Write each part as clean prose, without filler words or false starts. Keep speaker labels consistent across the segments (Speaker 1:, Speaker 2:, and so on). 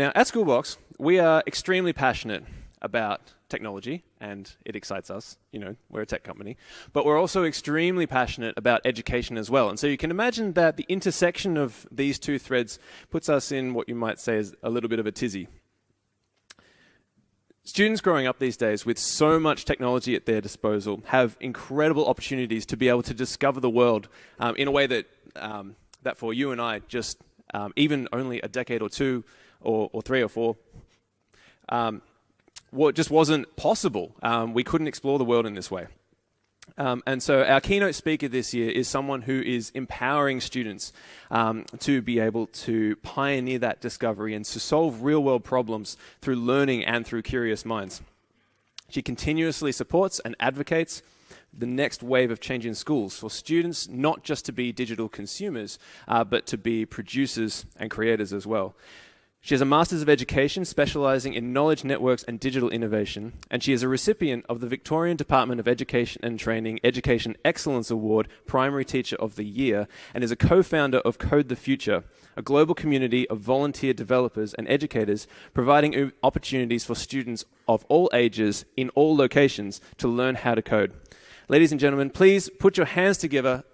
Speaker 1: Now, at Schoolbox, we are extremely passionate about technology, and it excites us. You know, we're a tech company. But we're also extremely passionate about education as well. And so you can imagine that the intersection of these two threads puts us in what you might say is a little bit of a tizzy. Students growing up these days with so much technology at their disposal have incredible opportunities to be able to discover the world in a way that, that for you and I, just even only a decade or two or three or four, just wasn't possible. We couldn't explore the world in this way. And so our keynote speaker this year is someone who is empowering students to be able to pioneer that discovery and to solve real-world problems through learning and through curious minds. She continuously supports and advocates the next wave of change in schools for students not just to be digital consumers, but to be producers and creators as well. She has a Master's of Education specializing in knowledge networks and digital innovation, and she is a recipient of the Victorian Department of Education and Training Education Excellence Award Primary Teacher of the Year, and is a co-founder of Code the Future, a global community of volunteer developers and educators providing opportunities for students of all ages in all locations to learn how to code. Ladies and gentlemen, please put your hands together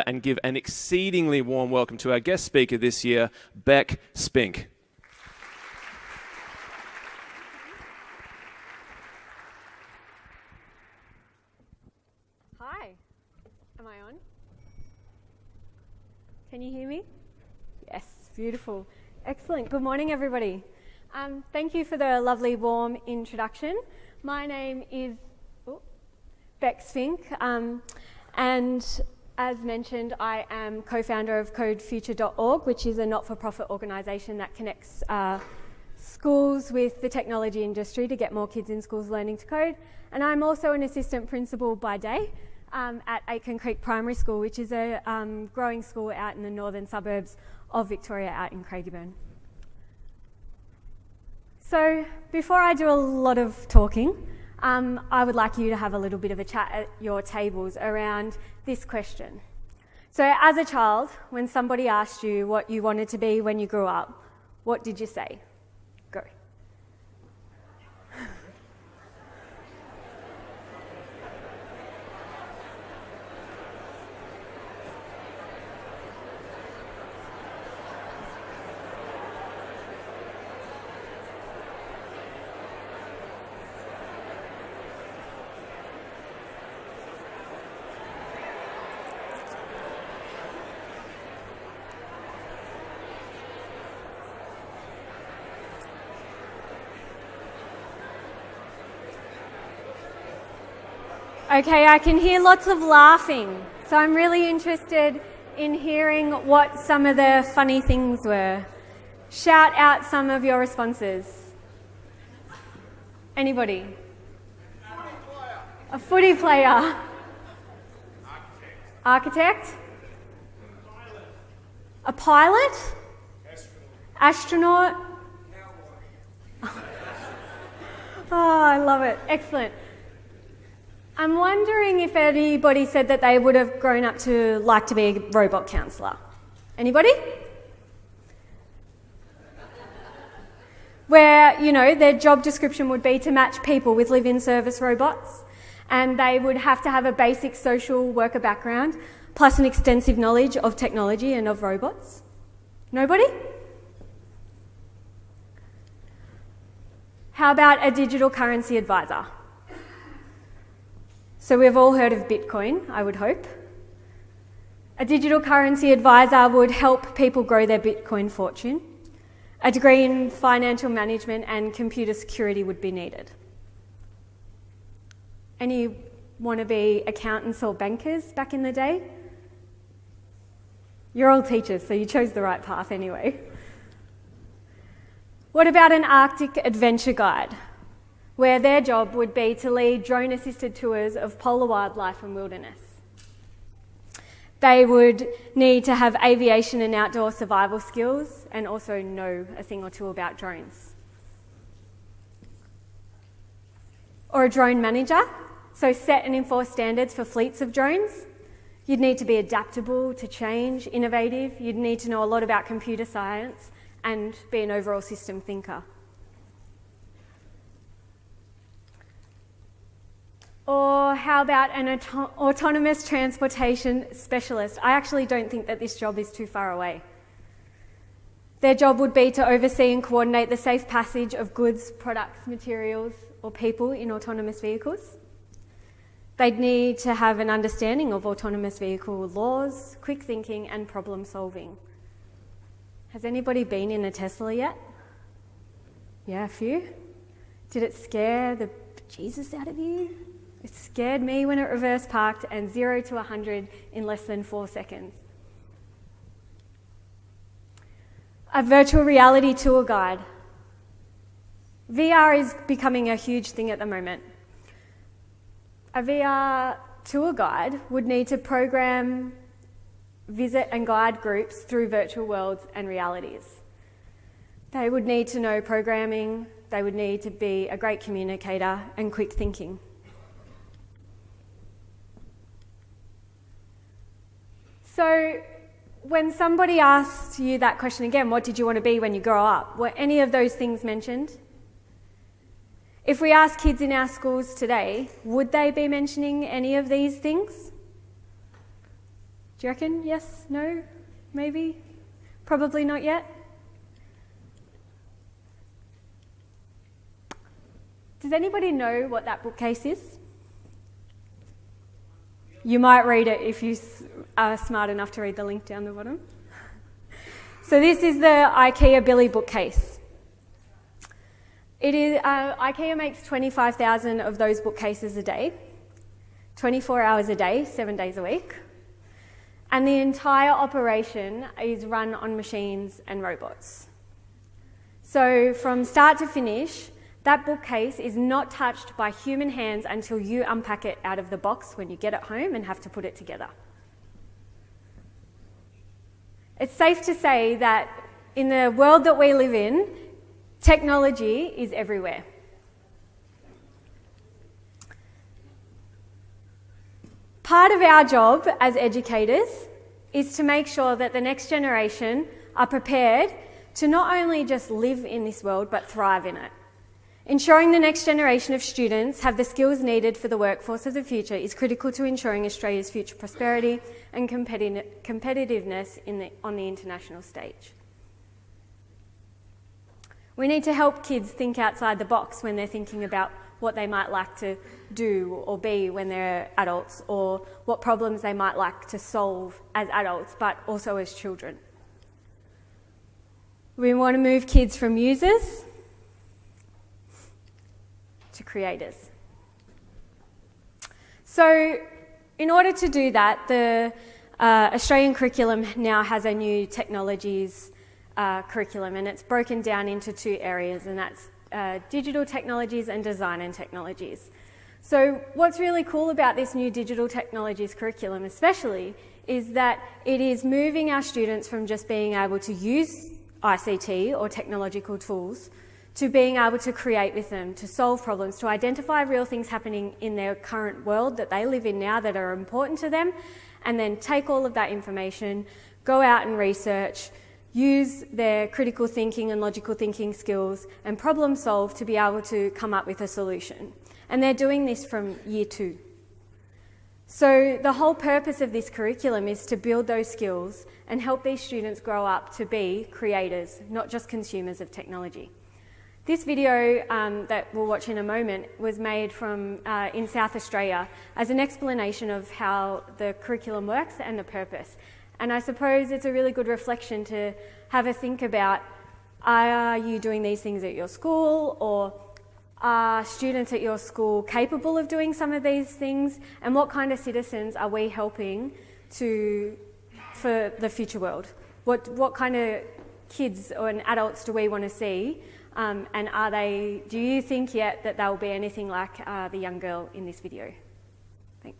Speaker 1: and give an exceedingly warm welcome to our guest speaker this year, Bec Spink.
Speaker 2: Can you hear me? Yes, beautiful. Excellent. Good morning, everybody. Thank you for the lovely, warm introduction. My name is Bec Spink, and as mentioned, I am co-founder of codefuture.org, which is a not-for-profit organisation that connects schools with the technology industry to get more kids in schools learning to code. And I'm also an assistant principal by day at Aitken Creek Primary School, which is a growing school out in the northern suburbs of Victoria, out in Craigieburn. So before I do a lot of talking, I would like you to have a little bit of a chat at your tables around this question. So as a child, when somebody asked you what you wanted to be when you grew up, what did you say? Go. Okay, I can hear lots of laughing, so I'm really interested in hearing what some of the funny things were. Shout out some of your responses. Anybody? A footy player. Architect. A pilot. Astronaut. Oh, I love it. Excellent. I'm wondering if anybody said that they would have grown up to like to be a robot counsellor. Anybody? Where, you know, their job description would be to match people with live-in service robots, and they would have to have a basic social worker background, plus an extensive knowledge of technology and of robots. Nobody? How about a digital currency advisor? So we've all heard of Bitcoin, I would hope. A digital currency advisor would help people grow their Bitcoin fortune. A degree in financial management and computer security would be needed. Any wannabe accountants or bankers back in the day? You're all teachers, so you chose the right path anyway. What about an Arctic adventure guide, where their job would be to lead drone-assisted tours of polar wildlife and wilderness? They would need to have aviation and outdoor survival skills and also know a thing or two about drones. Or a drone manager, so set and enforce standards for fleets of drones. You'd need to be adaptable to change, innovative. You'd need to know a lot about computer science and be an overall system thinker. Or how about an autonomous transportation specialist? I actually don't think that this job is too far away. Their job would be to oversee and coordinate the safe passage of goods, products, materials, or people in autonomous vehicles. They'd need to have an understanding of autonomous vehicle laws, quick thinking, and problem solving. Has anybody been in a Tesla yet? Yeah, a few. Did it scare the Jesus out of you? It scared me when it reverse parked and 0 to 100 in less than 4 seconds. A virtual reality tour guide. VR is becoming a huge thing at the moment. A VR tour guide would need to program, visit and guide groups through virtual worlds and realities. They would need to know programming, they would need to be a great communicator and quick thinking. So when somebody asked you that question again, what did you want to be when you grow up? Were any of those things mentioned? If we ask kids in our schools today, would they be mentioning any of these things? Do you reckon? Yes? No? Maybe? Probably not yet? Does anybody know what that bookcase is? You might read it if you are smart enough to read the link down the bottom. So this is the IKEA Billy bookcase. It is, IKEA makes 25,000 of those bookcases a day, 24 hours a day, 7 days a week. And the entire operation is run on machines and robots. So from start to finish, that bookcase is not touched by human hands until you unpack it out of the box when you get it home and have to put it together. It's safe to say that in the world that we live in, technology is everywhere. Part of our job as educators is to make sure that the next generation are prepared to not only just live in this world, but thrive in it. Ensuring the next generation of students have the skills needed for the workforce of the future is critical to ensuring Australia's future prosperity and competitiveness on the international stage. We need to help kids think outside the box when they're thinking about what they might like to do or be when they're adults, or what problems they might like to solve as adults, but also as children. We want to move kids from users to creators. So in order to do that, the Australian curriculum now has a new technologies curriculum, and it's broken down into 2 areas, and that's digital technologies and design and technologies. So what's really cool about this new digital technologies curriculum especially is that it is moving our students from just being able to use ICT or technological tools to being able to create with them, to solve problems, to identify real things happening in their current world that they live in now that are important to them, and then take all of that information, go out and research, use their critical thinking and logical thinking skills and problem solve to be able to come up with a solution. And they're doing this from year 2. So the whole purpose of this curriculum is to build those skills and help these students grow up to be creators, not just consumers of technology. This video that we'll watch in a moment was made from in South Australia as an explanation of how the curriculum works and the purpose. And I suppose it's a really good reflection to have a think about, are you doing these things at your school, or are students at your school capable of doing some of these things, and what kind of citizens are we helping for the future world? What kind of kids or adults do we want to see? And do you think yet that they'll be anything like the young girl in this video? Thanks.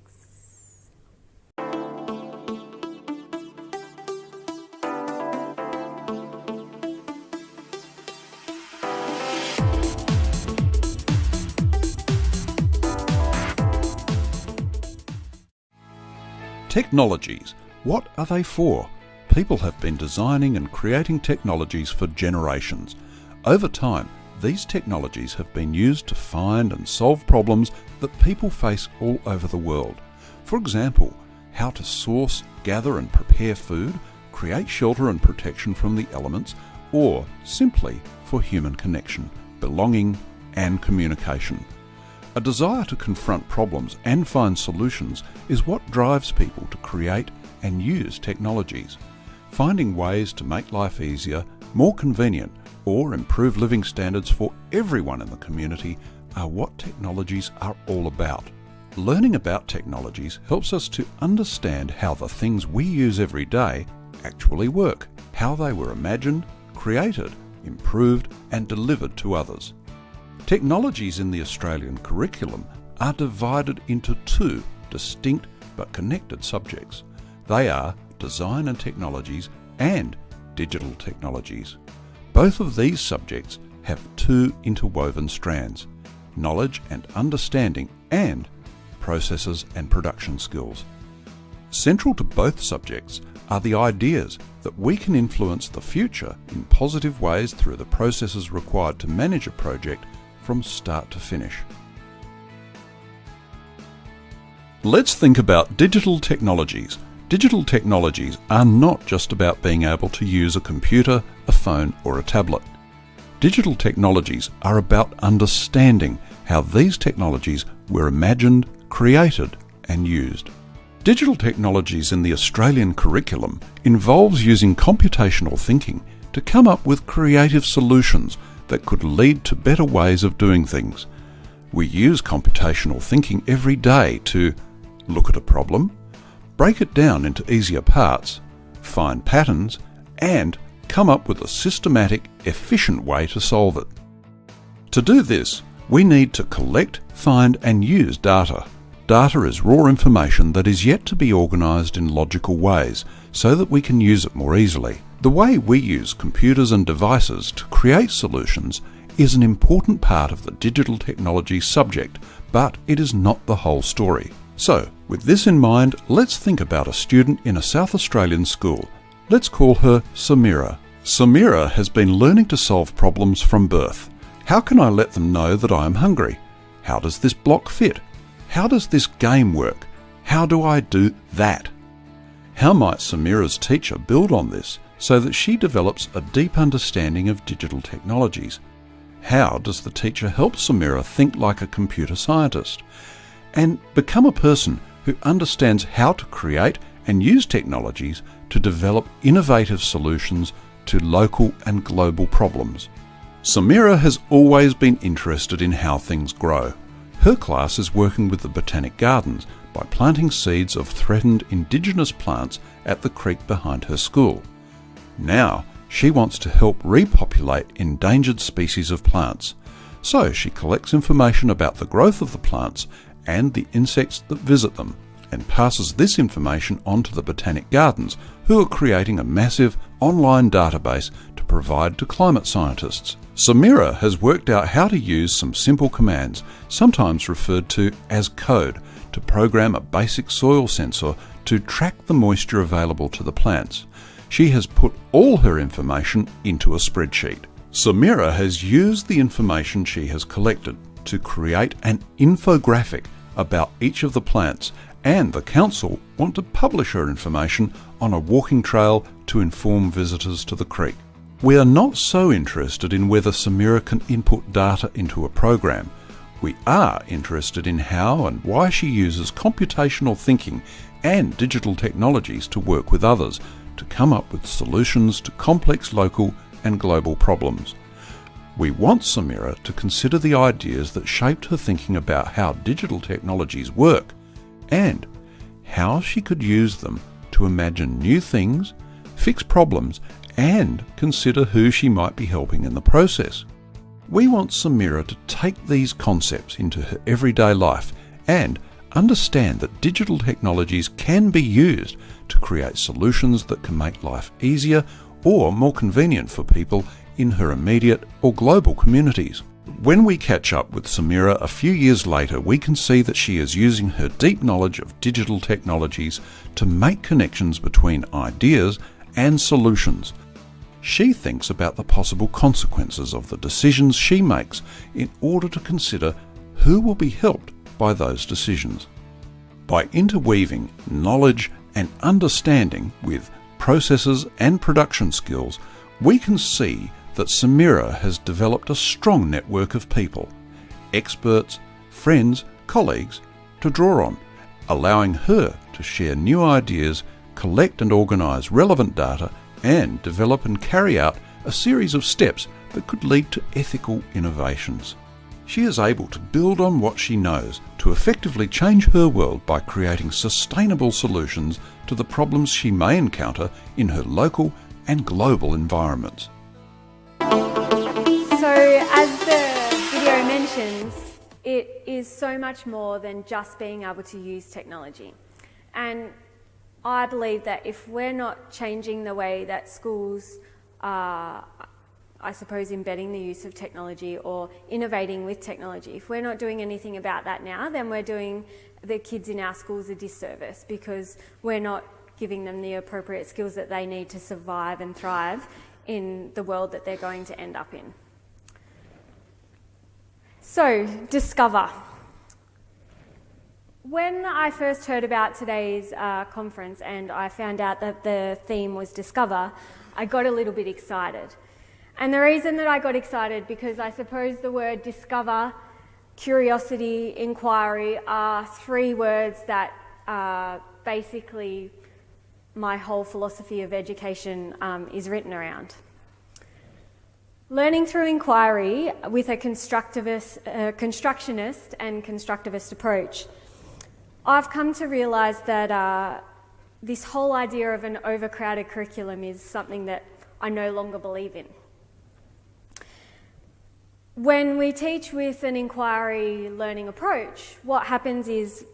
Speaker 3: Technologies. What are they for? People have been designing and creating technologies for generations. Over time, these technologies have been used to find and solve problems that people face all over the world. For example, how to source, gather and prepare food, create shelter and protection from the elements, or simply for human connection, belonging and communication. A desire to confront problems and find solutions is what drives people to create and use technologies. Finding ways to make life easier, more convenient, or improve living standards for everyone in the community are what technologies are all about. Learning about technologies helps us to understand how the things we use every day actually work, how they were imagined, created, improved, and delivered to others. Technologies in the Australian curriculum are divided into two distinct but connected subjects. They are design and technologies and digital technologies. Both of these subjects have two interwoven strands: knowledge and understanding and processes and production skills. Central to both subjects are the ideas that we can influence the future in positive ways through the processes required to manage a project from start to finish. Let's think about digital technologies. Digital technologies are not just about being able to use a computer, a phone, or a tablet. Digital technologies are about understanding how these technologies were imagined, created, and used. Digital technologies in the Australian curriculum involves using computational thinking to come up with creative solutions that could lead to better ways of doing things. We use computational thinking every day to look at a problem, break it down into easier parts, find patterns, and come up with a systematic, efficient way to solve it. To do this, we need to collect, find, and use data. Data is raw information that is yet to be organised in logical ways so that we can use it more easily. The way we use computers and devices to create solutions is an important part of the digital technology subject, but it is not the whole story. So, with this in mind, let's think about a student in a South Australian school. Let's call her Samira. Samira has been learning to solve problems from birth. How can I let them know that I am hungry? How does this block fit? How does this game work? How do I do that? How might Samira's teacher build on this so that she develops a deep understanding of digital technologies? How does the teacher help Samira think like a computer scientist and become a person who understands how to create and use technologies to develop innovative solutions to local and global problems? Samira has always been interested in how things grow. Her class is working with the Botanic Gardens by planting seeds of threatened indigenous plants at the creek behind her school. Now, she wants to help repopulate endangered species of plants. So she collects information about the growth of the plants and the insects that visit them, and passes this information on to the Botanic Gardens, who are creating a massive online database to provide to climate scientists. Samira has worked out how to use some simple commands, sometimes referred to as code, to program a basic soil sensor to track the moisture available to the plants. She has put all her information into a spreadsheet. Samira has used the information she has collected to create an infographic about each of the plants, and the council want to publish her information on a walking trail to inform visitors to the creek. We are not so interested in whether Samira can input data into a program. We are interested in how and why she uses computational thinking and digital technologies to work with others to come up with solutions to complex local and global problems. We want Samira to consider the ideas that shaped her thinking about how digital technologies work and how she could use them to imagine new things, fix problems, and consider who she might be helping in the process. We want Samira to take these concepts into her everyday life and understand that digital technologies can be used to create solutions that can make life easier or more convenient for people in her immediate or global communities. When we catch up with Samira a few years later, we can see that she is using her deep knowledge of digital technologies to make connections between ideas and solutions. She thinks about the possible consequences of the decisions she makes in order to consider who will be helped by those decisions. By interweaving knowledge and understanding with processes and production skills, we can see that Samira has developed a strong network of people, experts, friends, colleagues to draw on, allowing her to share new ideas, collect and organise relevant data, and develop and carry out a series of steps that could lead to ethical innovations. She is able to build on what she knows to effectively change her world by creating sustainable solutions to the problems she may encounter in her local and global environments.
Speaker 2: So, as the video mentions, it is so much more than just being able to use technology. And I believe that if we're not changing the way that schools are, I suppose, embedding the use of technology or innovating with technology, if we're not doing anything about that now, then we're doing the kids in our schools a disservice, because we're not giving them the appropriate skills that they need to survive and thrive in the world that they're going to end up in. So, discover. When I first heard about today's conference and I found out that the theme was Discover, I got a little bit excited. And the reason that I got excited, because I suppose the word discover, curiosity, inquiry are three words that basically my whole philosophy of education is written around. Learning through inquiry with a constructionist and constructivist approach, I've come to realise that this whole idea of an overcrowded curriculum is something that I no longer believe in. When we teach with an inquiry learning approach, what happens is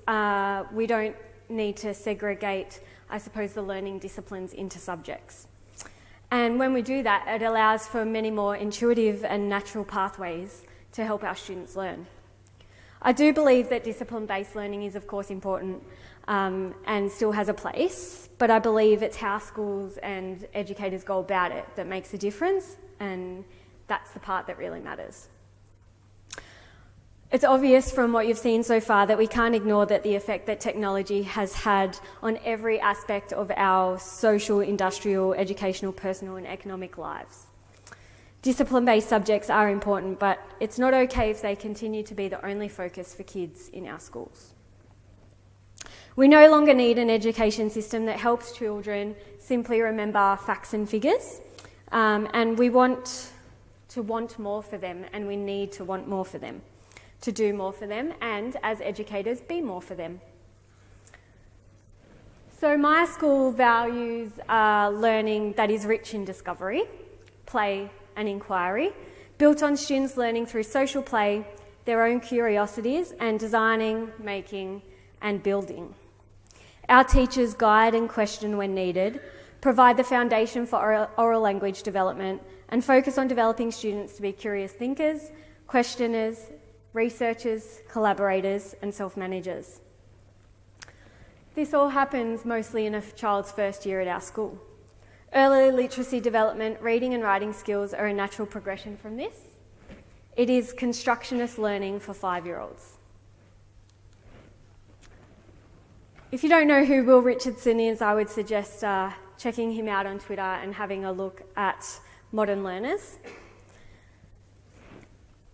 Speaker 2: we don't need to segregate, I suppose, the learning disciplines into subjects. And when we do that, it allows for many more intuitive and natural pathways to help our students learn. I do believe that discipline-based learning is, of course, important and still has a place, but I believe it's how schools and educators go about it that makes a difference, and that's the part that really matters. It's obvious from what you've seen so far that we can't ignore that the effect that technology has had on every aspect of our social, industrial, educational, personal and economic lives. Discipline-based subjects are important, but it's not okay if they continue to be the only focus for kids in our schools. We no longer need an education system that helps children simply remember facts and figures, and we want to want more for them, and we need to want more for them, to do more for them, and as educators, be more for them. So my school values learning that is rich in discovery, play and inquiry, built on students learning through social play, their own curiosities, and designing, making and building. Our teachers guide and question when needed, provide the foundation for oral language development, and focus on developing students to be curious thinkers, questioners, researchers, collaborators, and self-managers. This all happens mostly in a child's first year at our school. Early literacy development, reading and writing skills are a natural progression from this. It is constructionist learning for 5-year-olds. If you don't know who Will Richardson is, I would suggest checking him out on Twitter and having a look at Modern Learners.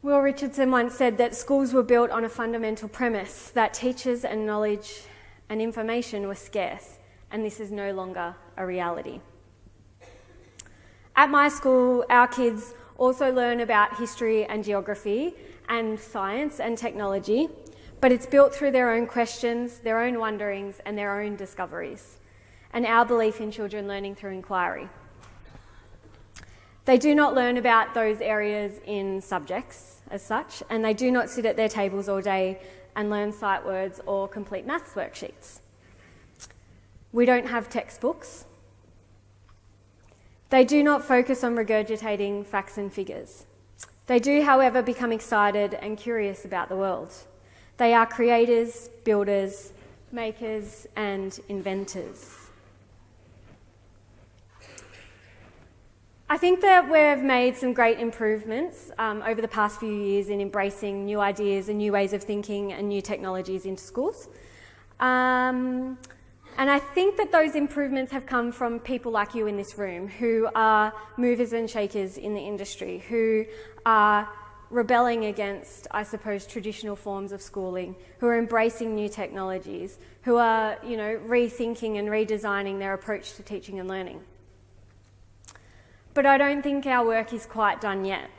Speaker 2: Will Richardson once said that schools were built on a fundamental premise that teachers and knowledge and information were scarce, and this is no longer a reality. At my school, our kids also learn about history and geography and science and technology, but it's built through their own questions, their own wonderings, and their own discoveries, and our belief in children learning through inquiry. They do not learn about those areas in subjects as such, and they do not sit at their tables all day and learn sight words or complete maths worksheets. We don't have textbooks. They do not focus on regurgitating facts and figures. They do, however, become excited and curious about the world. They are creators, builders, makers, and inventors. I think that we've made some great improvements over the past few years in embracing new ideas and new ways of thinking and new technologies into schools. And I think that those improvements have come from people like you in this room who are movers and shakers in the industry, who are rebelling against, I suppose, traditional forms of schooling, who are embracing new technologies, who are, rethinking and redesigning their approach to teaching and learning. But I don't think our work is quite done yet.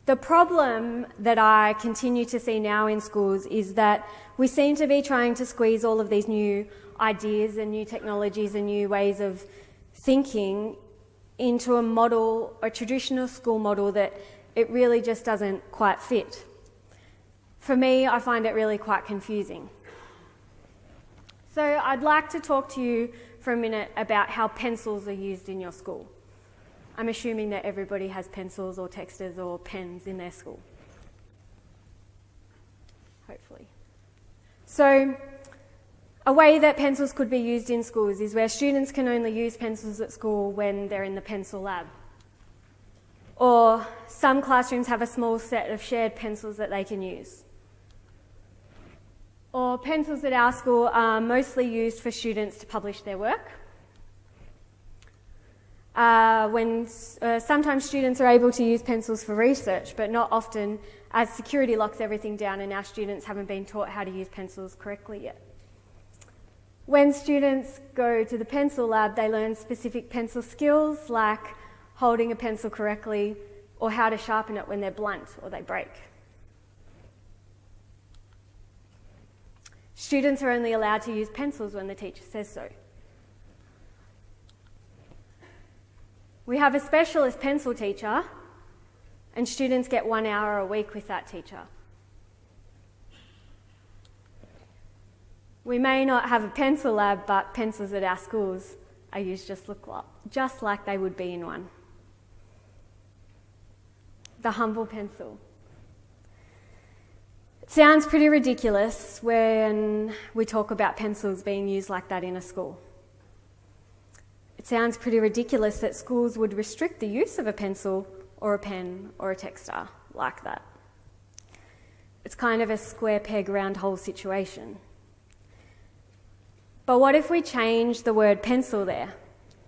Speaker 2: The problem that I continue to see now in schools is that we seem to be trying to squeeze all of these new ideas and new technologies and new ways of thinking into a model, a traditional school model that it really just doesn't quite fit. For me, I find it really quite confusing. So I'd like to talk to you for a minute about how pencils are used in your school. I'm assuming that everybody has pencils or texters or pens in their school. Hopefully. So a way that pencils could be used in schools is where students can only use pencils at school when they're in the pencil lab. Or some classrooms have a small set of shared pencils that they can use. Or pencils at our school are mostly used for students to publish their work. Sometimes students are able to use pencils for research, but not often, as security locks everything down and our students haven't been taught how to use pencils correctly yet. When students go to the pencil lab, they learn specific pencil skills like holding a pencil correctly or how to sharpen it when they're blunt or they break. Students are only allowed to use pencils when the teacher says so. We have a specialist pencil teacher, and students get 1 hour a week with that teacher. We may not have a pencil lab, but pencils at our schools are used just like they would be in one. The humble pencil. It sounds pretty ridiculous when we talk about pencils being used like that in a school. It sounds pretty ridiculous that schools would restrict the use of a pencil or a pen or a texter like that. It's kind of a square peg round hole situation. But what if we change the word pencil there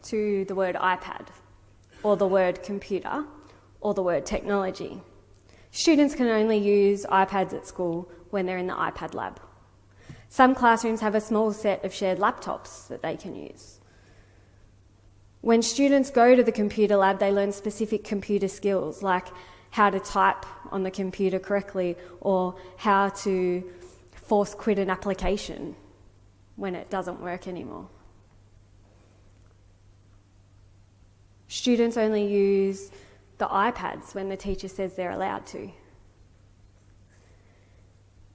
Speaker 2: to the word iPad or the word computer or the word technology? Students can only use iPads at school when they're in the iPad lab. Some classrooms have a small set of shared laptops that they can use. When students go to the computer lab, they learn specific computer skills like how to type on the computer correctly or how to force quit an application when it doesn't work anymore. Students only use the iPads when the teacher says they're allowed to.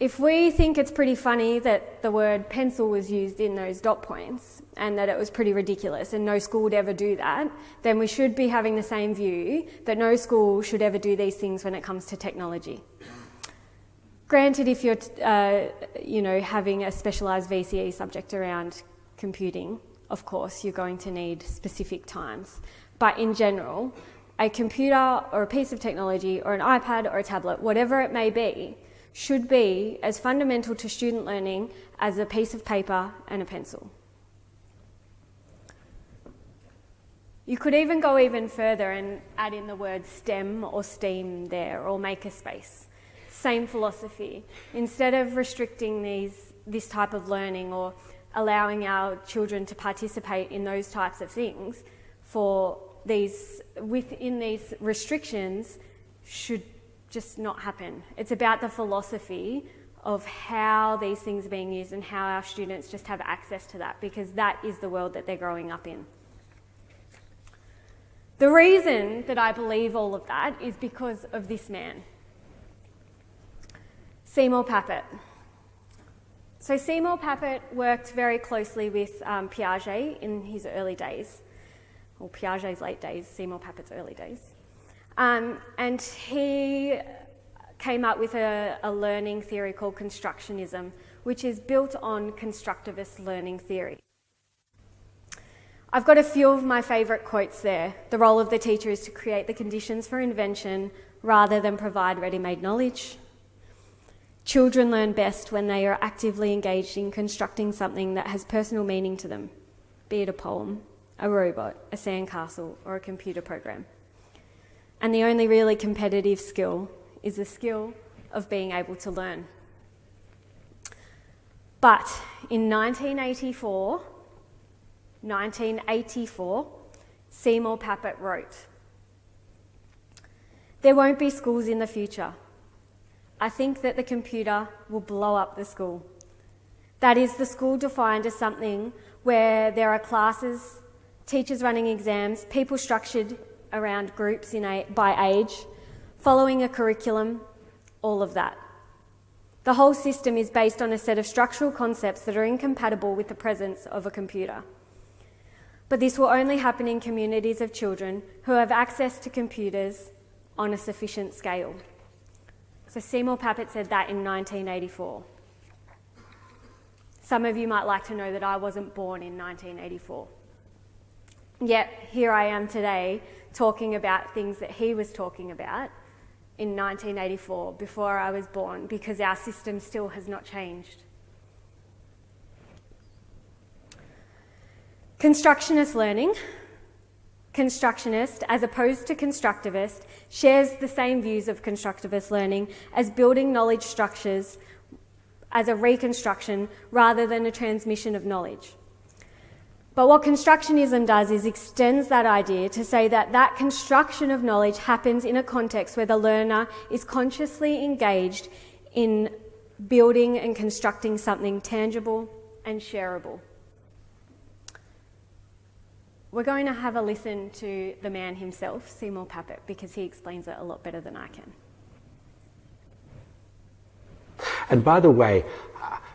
Speaker 2: If we think it's pretty funny that the word pencil was used in those dot points and that it was pretty ridiculous and no school would ever do that, then we should be having the same view that no school should ever do these things when it comes to technology. Granted, if you're having a specialised VCE subject around computing, of course, you're going to need specific times. But in general, a computer or a piece of technology or an iPad or a tablet, whatever it may be, should be as fundamental to student learning as a piece of paper and a pencil. You could even go even further and add in the word STEM or STEAM there, or makerspace. Same philosophy. Instead of restricting this type of learning or allowing our children to participate in those types of things, within these restrictions should just not happen. It's about the philosophy of how these things are being used and how our students just have access to that, because that is the world that they're growing up in. The reason that I believe all of that is because of this man, Seymour Papert. So Seymour Papert worked very closely with Piaget in his early days, or Piaget's late days, Seymour Papert's early days. And he came up with a learning theory called Constructionism, which is built on Constructivist learning theory. I've got a few of my favourite quotes there. The role of the teacher is to create the conditions for invention rather than provide ready-made knowledge. Children learn best when they are actively engaged in constructing something that has personal meaning to them, be it a poem, a robot, a sandcastle, or a computer program. And the only really competitive skill is the skill of being able to learn. But in 1984, Seymour Papert wrote, "There won't be schools in the future. I think that the computer will blow up the school. That is, the school defined as something where there are classes, teachers running exams, people structured around groups by age, following a curriculum, all of that. The whole system is based on a set of structural concepts that are incompatible with the presence of a computer. But this will only happen in communities of children who have access to computers on a sufficient scale." So Seymour Papert said that in 1984. Some of you might like to know that I wasn't born in 1984. Yet here I am today talking about things that he was talking about in 1984, before I was born, because our system still has not changed. Constructionist learning, constructionist as opposed to constructivist, shares the same views of constructivist learning as building knowledge structures as a reconstruction rather than a transmission of knowledge. But what constructionism does is extends that idea to say that that construction of knowledge happens in a context where the learner is consciously engaged in building and constructing something tangible and shareable. We're going to have a listen to the man himself, Seymour Papert, because he explains it a lot better than I can.
Speaker 4: And by the way,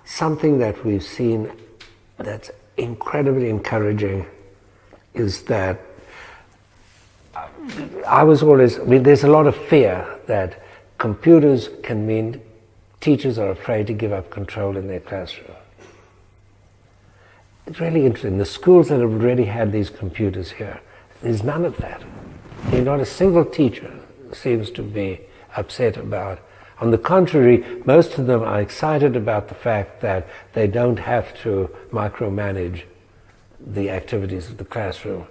Speaker 4: something that we've seen that's incredibly encouraging is that there's a lot of fear that computers can mean teachers are afraid to give up control in their classroom. It's really interesting. The schools that have already had these computers here, there's none of that. Not a single teacher seems to be upset about. On the contrary, most of them are excited about the fact that they don't have to micromanage the activities of the classroom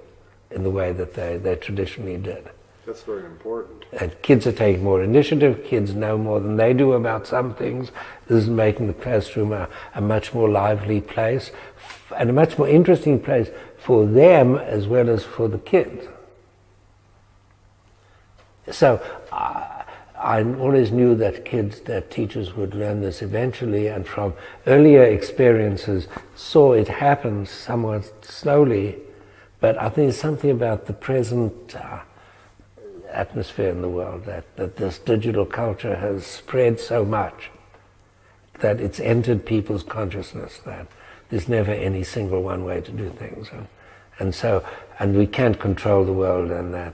Speaker 4: in the way that they traditionally did.
Speaker 5: That's very important.
Speaker 4: And kids are taking more initiative, kids know more than they do about some things. This is making the classroom a much more lively place and a much more interesting place for them as well as for the kids. So I always knew that teachers would learn this eventually, and from earlier experiences saw it happen somewhat slowly, but I think there's something about the present atmosphere in the world that this digital culture has spread so much that it's entered people's consciousness that there's never any single one way to do things, and we can't control the world, and that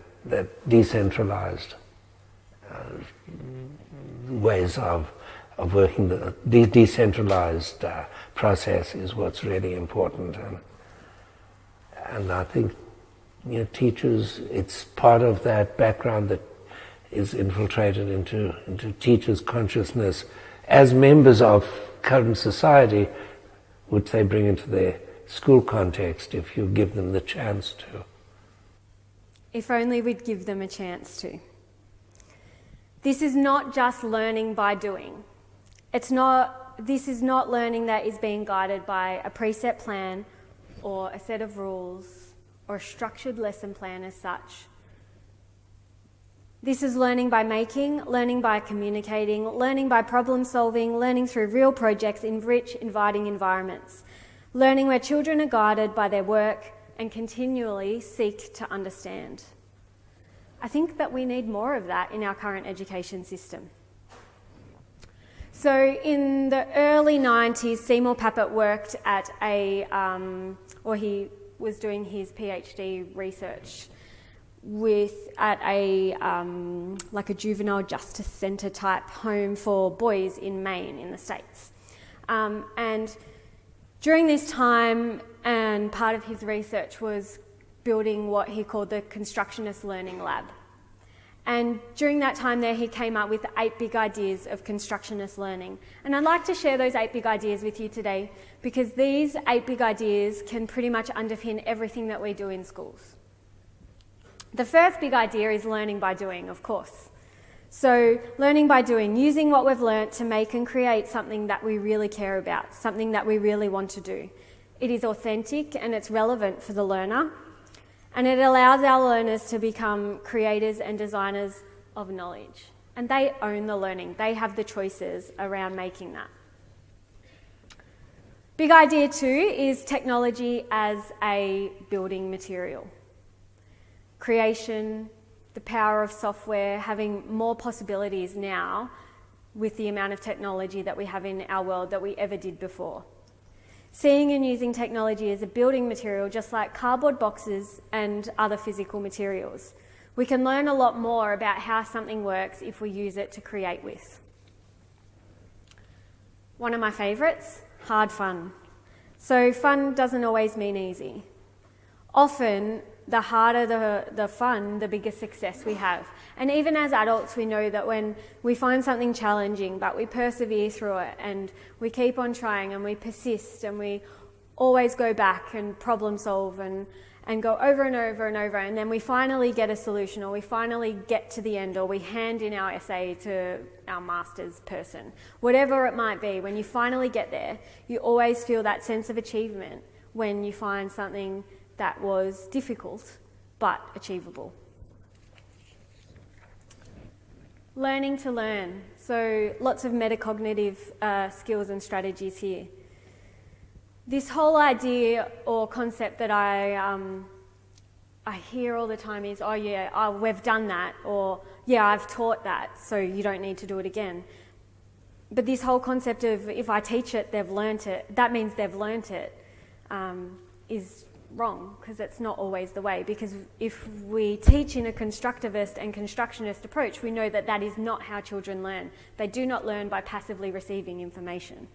Speaker 4: decentralized ways of working, the decentralized process is what's really important, and I think teachers, it's part of that background that is infiltrated into teachers' consciousness as members of current society, which they bring into their school context if you give them the chance to.
Speaker 2: If only we'd give them a chance to. This is not just learning by doing. This is not learning that is being guided by a preset plan or a set of rules or a structured lesson plan as such. This is learning by making, learning by communicating, learning by problem solving, learning through real projects in rich, inviting environments, learning where children are guided by their work and continually seek to understand. I think that we need more of that in our current education system. So in the early 90s, Seymour Papert worked at he was doing his PhD research at a juvenile justice centre type home for boys in Maine in the States. And During this time, and part of his research was building what he called the Constructionist Learning Lab. And during that time there, he came up with 8 big ideas of constructionist learning. And I'd like to share those 8 big ideas with you today, because these 8 big ideas can pretty much underpin everything that we do in schools. The first big idea is learning by doing, of course. So learning by doing, using what we've learnt to make and create something that we really care about, something that we really want to do. It is authentic and it's relevant for the learner, and it allows our learners to become creators and designers of knowledge. And they own the learning. They have the choices around making that. Big idea 2 is technology as a building material. Creation, the power of software, having more possibilities now with the amount of technology that we have in our world that we ever did before. Seeing and using technology as a building material, just like cardboard boxes and other physical materials. We can learn a lot more about how something works if we use it to create with. One of my favourites, hard fun. So fun doesn't always mean easy. Often, the harder the fun, the bigger success we have. And even as adults, we know that when we find something challenging, but we persevere through it and we keep on trying and we persist and we always go back and problem solve and go over and over and over, and then we finally get a solution, or we finally get to the end, or we hand in our essay to our master's person. Whatever it might be, when you finally get there, you always feel that sense of achievement when you find something that was difficult but achievable. Learning to learn. So lots of metacognitive skills and strategies here. This whole idea or concept that I hear all the time is, oh yeah, we've done that, or yeah, I've taught that, so you don't need to do it again. But this whole concept of if I teach it, they've learnt it, that means they've learnt it, is wrong, because it's not always the way. Because if we teach in a constructivist and constructionist approach, we know that that is not how children learn. They do not learn by passively receiving information.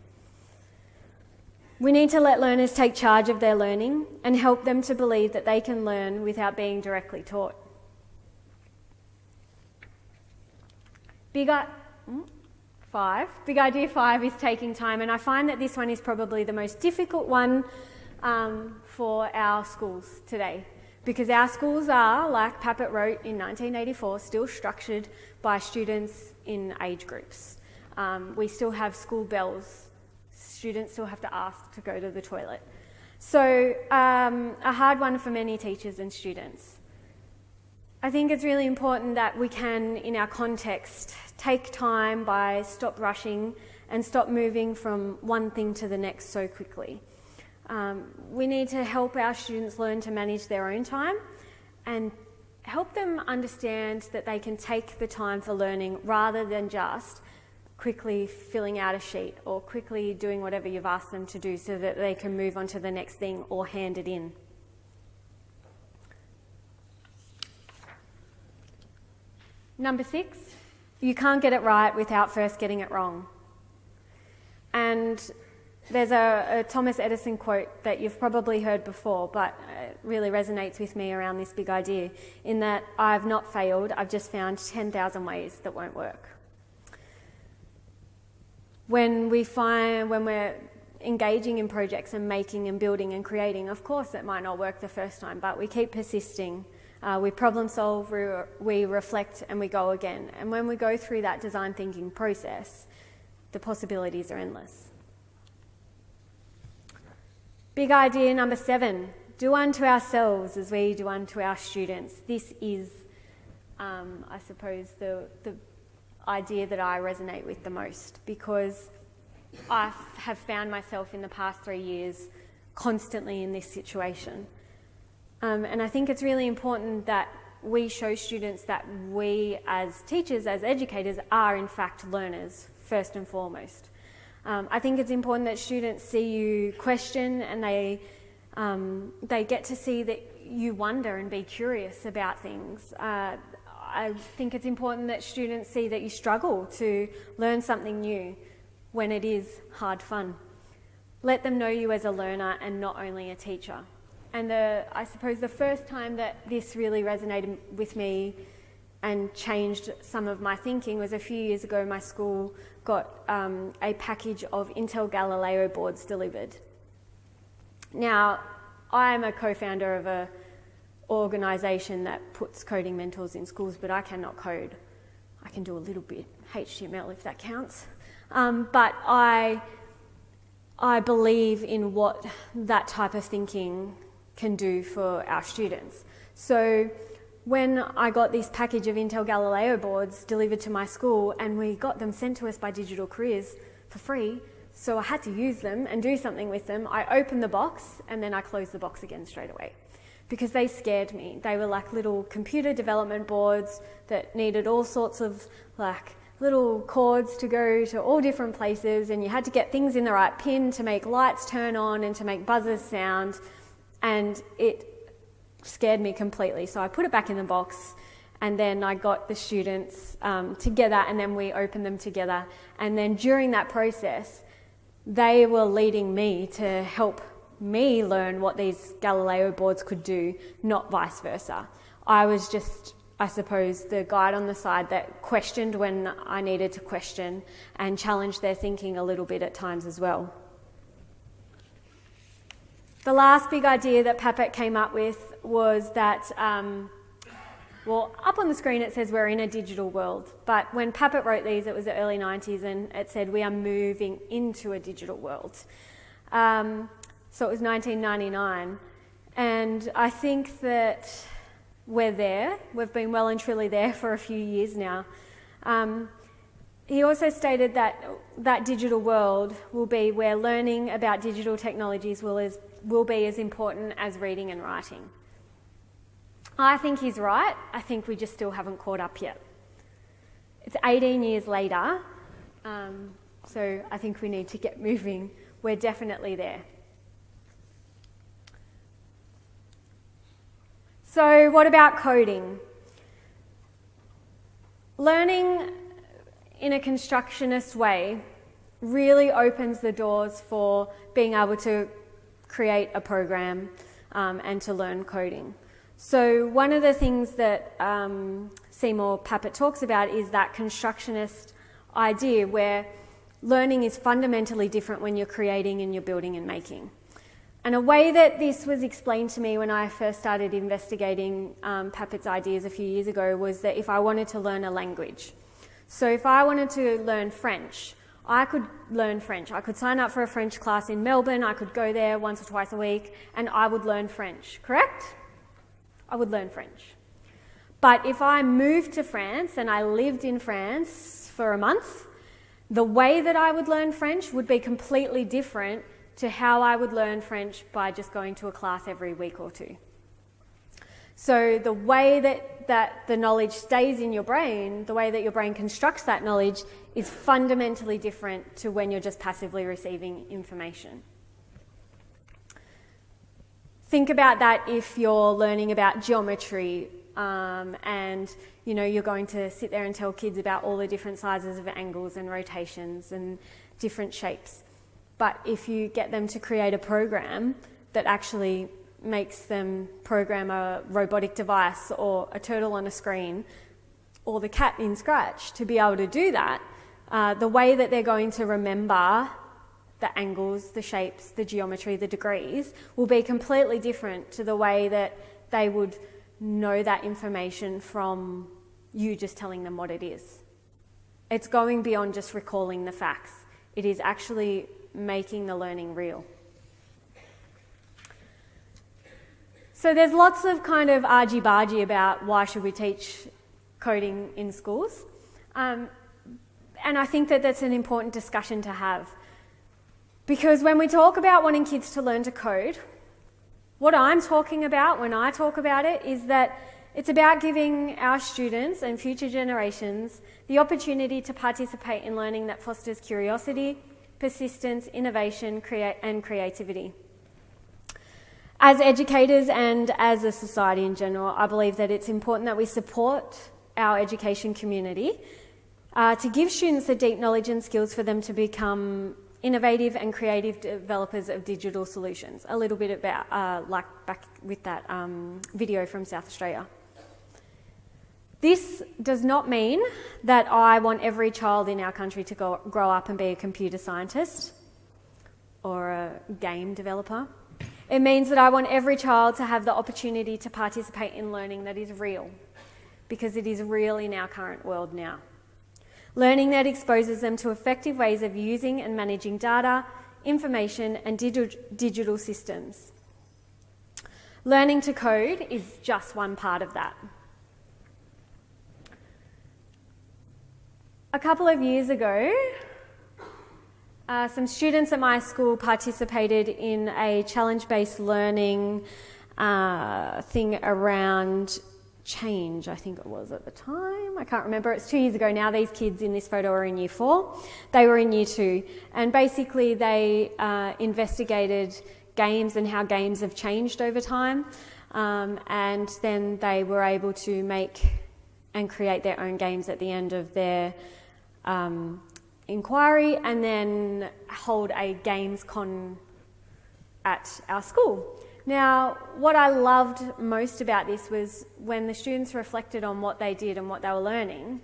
Speaker 2: We need to let learners take charge of their learning and help them to believe that they can learn without being directly taught. Big idea 5 is taking time, and I find that this one is probably the most difficult one for our schools today, because our schools are, like Papert wrote in 1984, still structured by students in age groups. We still have school bells. Students still have to ask to go to the toilet. So a hard one for many teachers and students. I think it's really important that we can, in our context, take time by stop rushing and stop moving from one thing to the next so quickly. We need to help our students learn to manage their own time and help them understand that they can take the time for learning rather than just quickly filling out a sheet or quickly doing whatever you've asked them to do so that they can move on to the next thing or hand it in. Number 6, you can't get it right without first getting it wrong. And there's a Thomas Edison quote that you've probably heard before, but it really resonates with me around this big idea, in that I've not failed, I've just found 10,000 ways that won't work. When we're engaging in projects and making and building and creating, of course it might not work the first time, but we keep persisting. We problem solve, we reflect, and we go again. And when we go through that design thinking process, the possibilities are endless. Big idea number 7, do unto ourselves as we do unto our students. This is, I suppose, the idea that I resonate with the most, because I have found myself in the past 3 years constantly in this situation. And I think it's really important that we show students that we as teachers, as educators, are in fact learners, first and foremost. I think it's important that students see you question, and they get to see that you wonder and be curious about things. I think it's important that students see that you struggle to learn something new when it is hard fun. let them know you as a learner and not only a teacher. And I suppose the first time that this really resonated with me and changed some of my thinking was a few years ago. My school got a package of Intel Galileo boards delivered. Now, I'm a co-founder of an organisation that puts coding mentors in schools, but I cannot code. I can do a little bit, HTML if that counts. But I believe in what that type of thinking can do for our students. So when I got this package of Intel Galileo boards delivered to my school, and we got them sent to us by Digital Careers for free, so I had to use them and do something with them, I opened the box and then I closed the box again straight away because they scared me. They were like little computer development boards that needed all sorts of like little cords to go to all different places, and you had to get things in the right pin to make lights turn on and to make buzzers sound, and it scared me completely. So I put it back in the box, and then I got the students together, and then we opened them together. And then during that process, they were leading me to help me learn what these Galileo boards could do, not vice versa. I was just, I suppose, the guide on the side that questioned when I needed to question and challenged their thinking a little bit at times as well. The last big idea that Papert came up with was that, well, up on the screen it says we're in a digital world, but when Papert wrote these, it was the early 90s, and it said we are moving into a digital world. So it was 1999, and I think that we're there. We've been well and truly there for a few years now. He also stated that that digital world will be where learning about digital technologies will be as important as reading and writing. I think he's right. I think we just still haven't caught up yet. It's 18 years later, so I think we need to get moving. We're definitely there. So what about coding? Learning in a constructionist way really opens the doors for being able to create a program and to learn coding. So one of the things that Seymour Papert talks about is that constructionist idea where learning is fundamentally different when you're creating and you're building and making. And a way that this was explained to me when I first started investigating Papert's ideas a few years ago was that if I wanted to learn a language, so if I wanted to learn French, I could learn French. I could sign up for a French class in Melbourne, I could go there once or twice a week, and I would learn French, correct? I would learn French. But if I moved to France and I lived in France for a month, the way that I would learn French would be completely different to how I would learn French by just going to a class every week or two. So the way that the knowledge stays in your brain, the way that your brain constructs that knowledge is fundamentally different to when you're just passively receiving information. Think about that if you're learning about geometry and you're going to sit there and tell kids about all the different sizes of angles and rotations and different shapes. But if you get them to create a program that actually makes them program a robotic device or a turtle on a screen or the cat in Scratch to be able to do that, the way that they're going to remember the angles, the shapes, the geometry, the degrees will be completely different to the way that they would know that information from you just telling them what it is. It's going beyond just recalling the facts. It is actually making the learning real. So there's lots of kind of argy-bargy about why should we teach coding in schools. And I think that that's an important discussion to have. Because when we talk about wanting kids to learn to code, what I'm talking about when I talk about it is that it's about giving our students and future generations the opportunity to participate in learning that fosters curiosity, persistence, innovation, and creativity. As educators and as a society in general, I believe that it's important that we support our education community to give students the deep knowledge and skills for them to become innovative and creative developers of digital solutions. A little bit about, like back with that video from South Australia. This does not mean that I want every child in our country to grow up and be a computer scientist or a game developer. It means that I want every child to have the opportunity to participate in learning that is real, because it is real in our current world now. Learning that exposes them to effective ways of using and managing data, information, and digital systems. Learning to code is just one part of that. A couple of years ago, some students at my school participated in a challenge-based learning thing around change, I think it was at the time. I can't remember. It's 2 years ago now. These kids in this photo are in Year 4. They were in Year 2. And basically they investigated games and how games have changed over time. And then they were able to make and create their own games at the end of their inquiry, and then hold a games con at our school. Now, what I loved most about this was when the students reflected on what they did and what they were learning,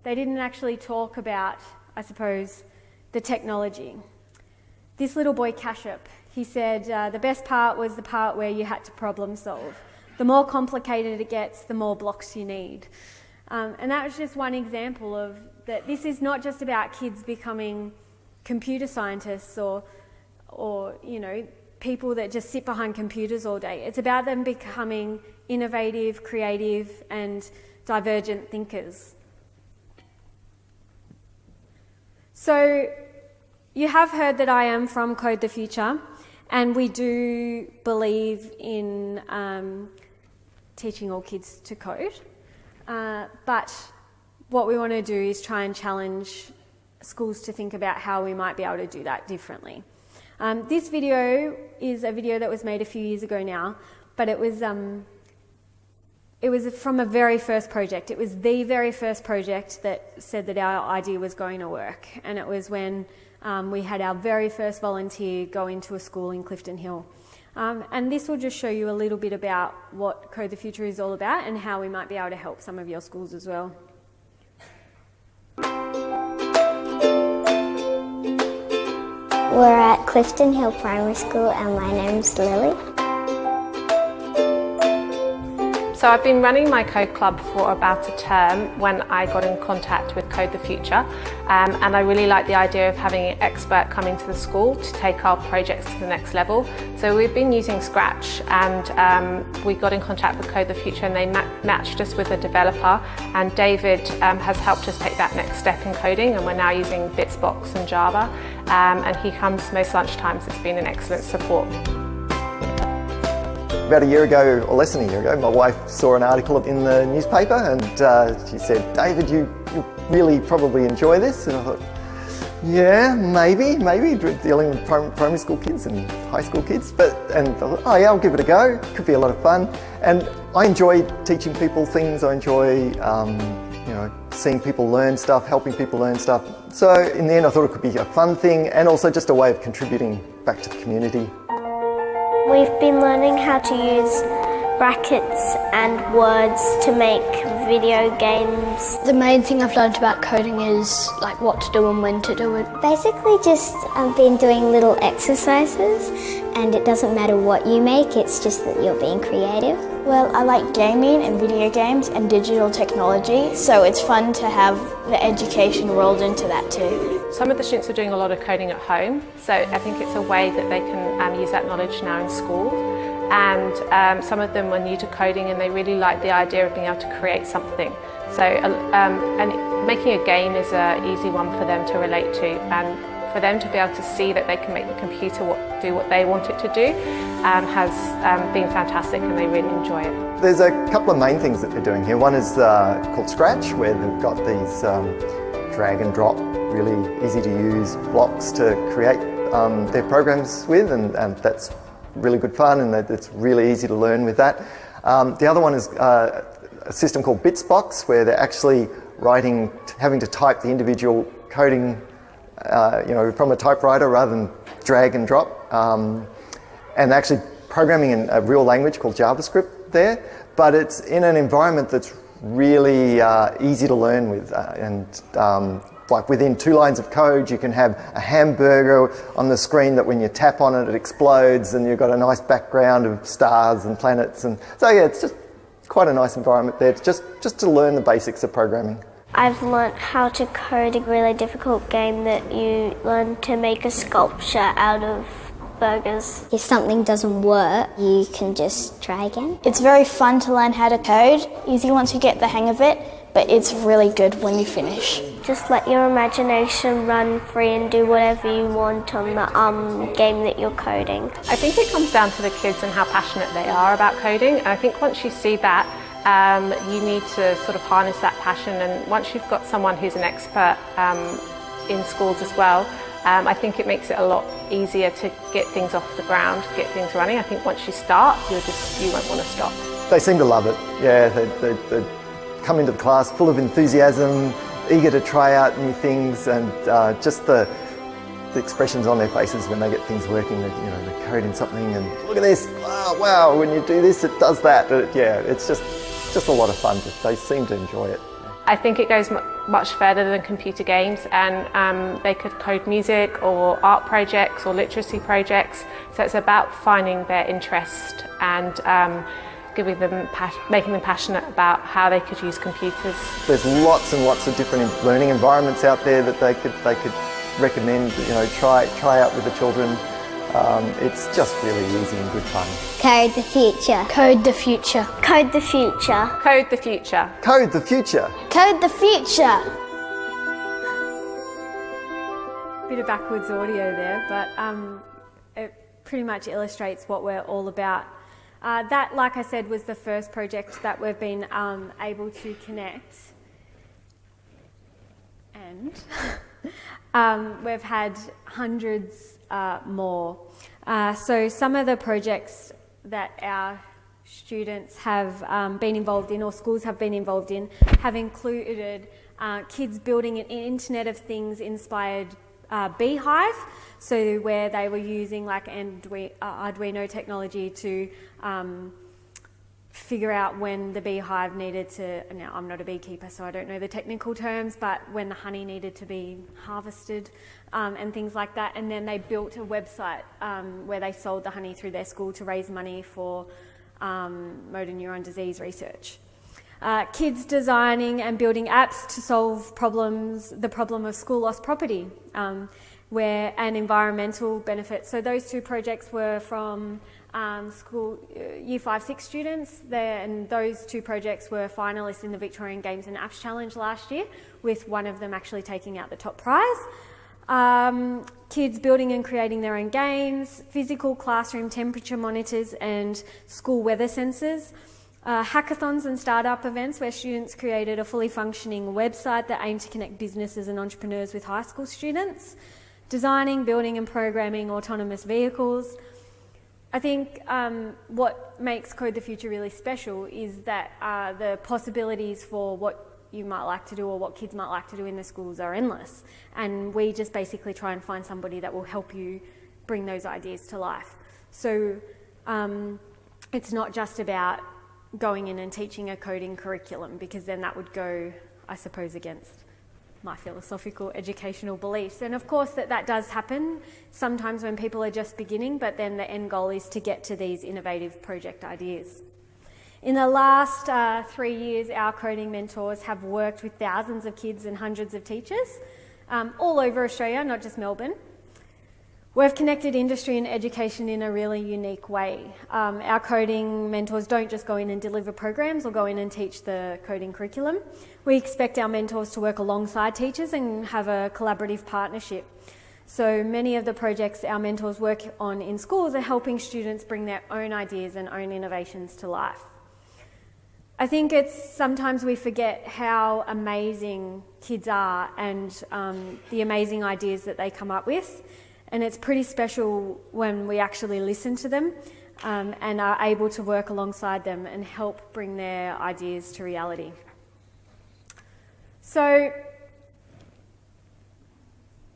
Speaker 2: they didn't actually talk about, I suppose, the technology. This little boy, Kashyap, he said the best part was the part where you had to problem solve. The more complicated it gets, the more blocks you need. And that was just one example of that this is not just about kids becoming computer scientists or you know, people that just sit behind computers all day. It's about them becoming innovative, creative, and divergent thinkers. So you have heard that I am from Code the Future, and we do believe in teaching all kids to code. But what we want to do is try and challenge schools to think about how we might be able to do that differently. This video is a video that was made a few years ago now, but it was from a very first project. It was the very first project that said that our idea was going to work, and it was when we had our very first volunteer go into a school in Clifton Hill. And this will just show you a little bit about what Code the Future is all about and how we might be able to help some of your schools as well.
Speaker 5: We're at Clifton Hill Primary School and my name's Lily.
Speaker 6: So I've been running my code club for about a term when I got in contact with Code the Future, and I really like the idea of having an expert come into the school to take our projects to the next level. So we've been using Scratch, and we got in contact with Code the Future, and they matched us with a developer, and David has helped us take that next step in coding, and we're now using Bitsbox and Java, and he comes most lunchtimes. It's been an excellent support.
Speaker 7: About a year ago, or less than a year ago, my wife saw an article in the newspaper, and she said, "David, you really probably enjoy this." And I thought, yeah, maybe dealing with primary school kids and high school kids. And I thought, oh yeah, I'll give it a go. Could be a lot of fun. And I enjoy teaching people things. I enjoy, seeing people learn stuff, helping people learn stuff. So in the end, I thought it could be a fun thing, and also just a way of contributing back to the community.
Speaker 5: We've been learning how to use brackets and words to make video games.
Speaker 8: The main thing I've learned about coding is like what to do and when to do it.
Speaker 5: Basically just I've been doing little exercises, and it doesn't matter what you make, it's just that you're being creative.
Speaker 8: Well, I like gaming and video games and digital technology, so it's fun to have the education rolled into that too.
Speaker 6: Some of the students are doing a lot of coding at home, so I think it's a way that they can use that knowledge now in school. And some of them were new to coding, and they really like the idea of being able to create something. So and making a game is an easy one for them to relate to, and for them to be able to see that they can make the computer do what they want it to do has been fantastic, and they really enjoy it.
Speaker 7: There's a couple of main things that they're doing here. One is called Scratch, where they've got these drag and drop, really easy to use blocks to create their programs with, and that's really good fun, and it's really easy to learn with that. The other one is a system called Bitsbox, where they're actually having to type the individual coding from a typewriter rather than drag and drop, and actually programming in a real language called JavaScript there, but it's in an environment that's really easy to learn with, like within 2 lines of code you can have a hamburger on the screen that when you tap on it, it explodes, and you've got a nice background of stars and planets, and so yeah, it's just quite a nice environment there, just to learn the basics of programming.
Speaker 5: I've learnt how to code a really difficult game that you learn to make a sculpture out of burgers. If something doesn't work, you can just try again.
Speaker 8: It's very fun to learn how to code, easy once you get the hang of it, but it's really good when you finish.
Speaker 5: Just let your imagination run free and do whatever you want on the game that you're coding.
Speaker 6: I think it comes down to the kids and how passionate they are about coding, and I think once you see that, you need to sort of harness that passion, and once you've got someone who's an expert in schools as well, I think it makes it a lot easier to get things off the ground, get things running. I think once you start, you won't want to stop.
Speaker 7: They seem to love it, yeah, they come into the class full of enthusiasm, eager to try out new things, and just the expressions on their faces when they get things working, they code in something and look at this, oh, wow, when you do this it does that. Yeah, it's just a lot of fun. They seem to enjoy it.
Speaker 6: I think it goes much further than computer games, and they could code music or art projects or literacy projects, so it's about finding their interest and making them passionate about how they could use computers. There's
Speaker 7: lots and lots of different learning environments out there that they could recommend, try out with the children. It's just really easy and good fun.
Speaker 5: Code the future.
Speaker 8: Code the future.
Speaker 5: Code the future.
Speaker 6: Code the future.
Speaker 7: Code the future.
Speaker 8: Code the future.
Speaker 2: Bit of backwards audio there, but it pretty much illustrates what we're all about. That, like I said, was the first project that we've been able to connect, and we've had hundreds more. So some of the projects that our students have been involved in, or schools have been involved in, have included kids building an Internet of Things inspired beehive, so where they were using like Arduino technology to figure out when the beehive needed to, now I'm not a beekeeper so I don't know the technical terms, but when the honey needed to be harvested and things like that, and then they built a website where they sold the honey through their school to raise money for motor neuron disease research. Kids designing and building apps to solve the problem of school lost property and environmental benefits. So those 2 projects were from school Year 5-6 students, and those 2 projects were finalists in the Victorian Games and Apps Challenge last year, with one of them actually taking out the top prize. Kids building and creating their own games, physical classroom temperature monitors and school weather sensors. Hackathons and startup events where students created a fully functioning website that aimed to connect businesses and entrepreneurs with high school students. Designing, building and programming autonomous vehicles. I think what makes Code the Future really special is that the possibilities for what you might like to do or what kids might like to do in the schools are endless. And we just basically try and find somebody that will help you bring those ideas to life. So it's not just about going in and teaching a coding curriculum, because then that would go, I suppose, against my philosophical educational beliefs. And of course that does happen sometimes when people are just beginning, but then the end goal is to get to these innovative project ideas. In the last 3 years, our coding mentors have worked with thousands of kids and hundreds of teachers all over Australia, not just Melbourne. We've connected industry and education in a really unique way. Our coding mentors don't just go in and deliver programs or go in and teach the coding curriculum. We expect our mentors to work alongside teachers and have a collaborative partnership. So many of the projects our mentors work on in schools are helping students bring their own ideas and own innovations to life. I think sometimes we forget how amazing kids are and the amazing ideas that they come up with. And it's pretty special when we actually listen to them and are able to work alongside them and help bring their ideas to reality. So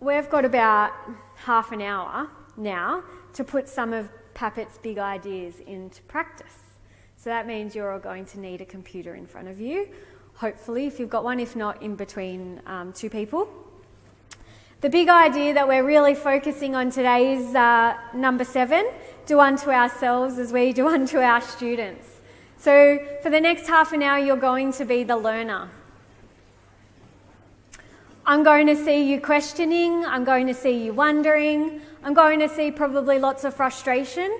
Speaker 2: we've got about half an hour now to put some of Papert's big ideas into practice. So that means you're all going to need a computer in front of you, hopefully if you've got one, if not in between two people. The big idea that we're really focusing on today is number 7, do unto ourselves as we do unto our students. So for the next half an hour, you're going to be the learner. I'm going to see you questioning, I'm going to see you wondering, I'm going to see probably lots of frustration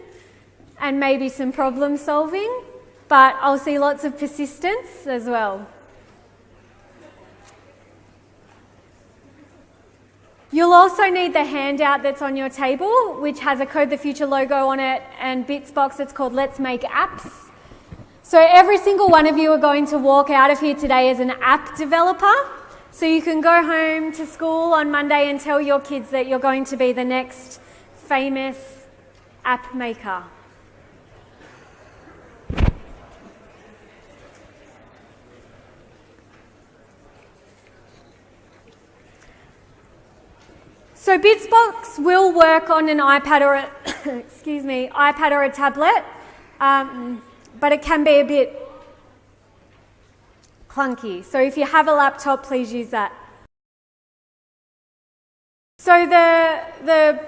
Speaker 2: and maybe some problem solving, but I'll see lots of persistence as well. You'll also need the handout that's on your table, which has a Code the Future logo on it and bits box that's called Let's Make Apps. So every single one of you are going to walk out of here today as an app developer. So you can go home to school on Monday and tell your kids that you're going to be the next famous app maker. So Bitsbox will work on an iPad or iPad or a tablet, but it can be a bit clunky. So if you have a laptop, please use that. So the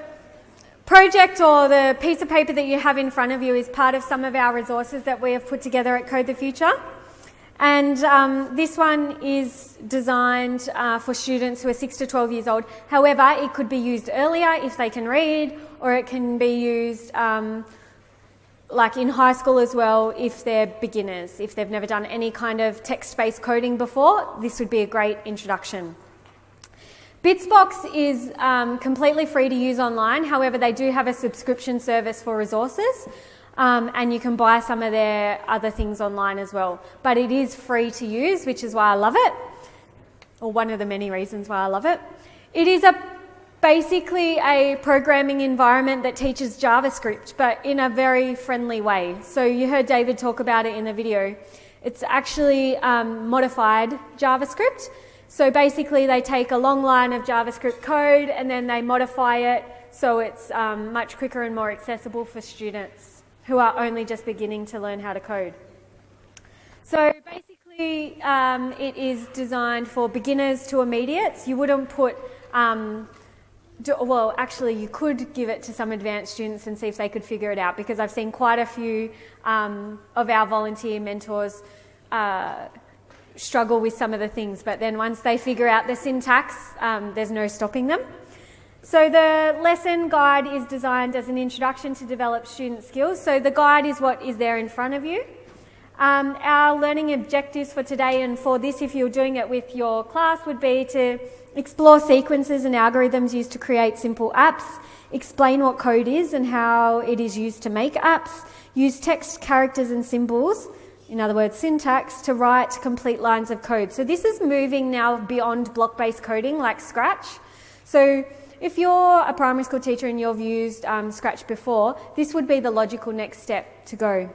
Speaker 2: project or the piece of paper that you have in front of you is part of some of our resources that we have put together at Code the Future. And this one is designed for students who are 6 to 12 years old. However, it could be used earlier if they can read, or it can be used like in high school as well if they're beginners. If they've never done any kind of text-based coding before, this would be a great introduction. Bitsbox is completely free to use online. However, they do have a subscription service for resources. And you can buy some of their other things online as well. But it is free to use, which is why I love it, or one of the many reasons why I love it. It is basically a programming environment that teaches JavaScript, but in a very friendly way. So you heard David talk about it in the video. It's actually modified JavaScript. So basically they take a long line of JavaScript code and then they modify it so it's much quicker and more accessible for students who are only just beginning to learn how to code. So basically it is designed for beginners to immediates. You wouldn't put, well actually you could give it to some advanced students and see if they could figure it out, because I've seen quite a few of our volunteer mentors struggle with some of the things, but then once they figure out the syntax, there's no stopping them. So the lesson guide is designed as an introduction to develop student skills. So the guide is what is there in front of you. Our learning objectives for today and for this, if you're doing it with your class, would be to explore sequences and algorithms used to create simple apps, explain what code is and how it is used to make apps, use text, characters and symbols, in other words syntax, to write complete lines of code. So this is moving now beyond block-based coding like Scratch. So if you're a primary school teacher and you've used Scratch before, this would be the logical next step to go.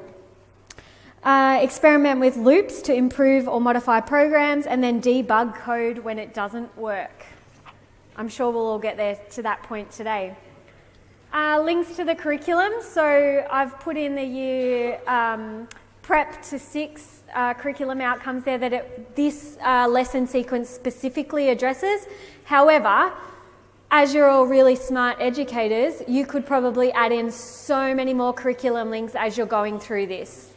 Speaker 2: Experiment with loops to improve or modify programs, and then debug code when it doesn't work. I'm sure we'll all get there to that point today. Links to the curriculum. So I've put in the year Prep to 6 curriculum outcomes there that this lesson sequence specifically addresses. However, as you're all really smart educators, you could probably add in so many more curriculum links as you're going through this.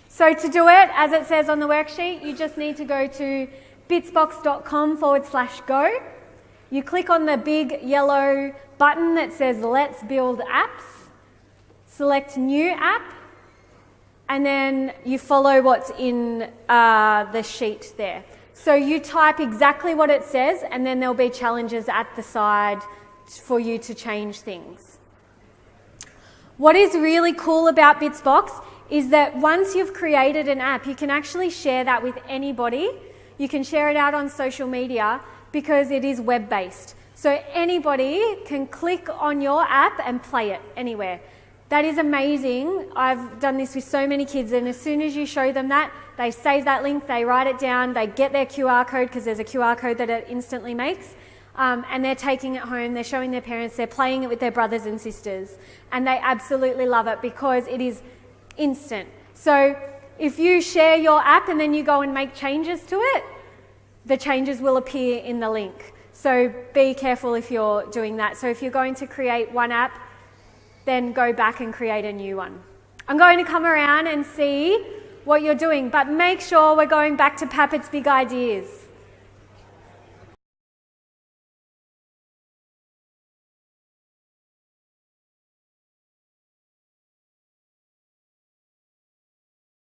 Speaker 2: So to do it, as it says on the worksheet, you just need to go to bitsbox.com/go. You click on the big yellow button that says Let's Build Apps, select New App, and then you follow what's in the sheet there. So you type exactly what it says, and then there'll be challenges at the side for you to change things. What is really cool about Bitsbox is that once you've created an app, you can actually share that with anybody. You can share it out on social media because it is web-based. So anybody can click on your app and play it anywhere. That is amazing. I've done this with so many kids, and as soon as you show them that, they save that link, they write it down, they get their QR code because there's a QR code that it instantly makes, and they're taking it home, they're showing their parents, they're playing it with their brothers and sisters, and they absolutely love it because it is instant. So if you share your app and then you go and make changes to it, the changes will appear in the link. So be careful if you're doing that. So if you're going to create one app, then go back and create a new one. I'm going to come around and see what you're doing, but make sure we're going back to Papert's big ideas.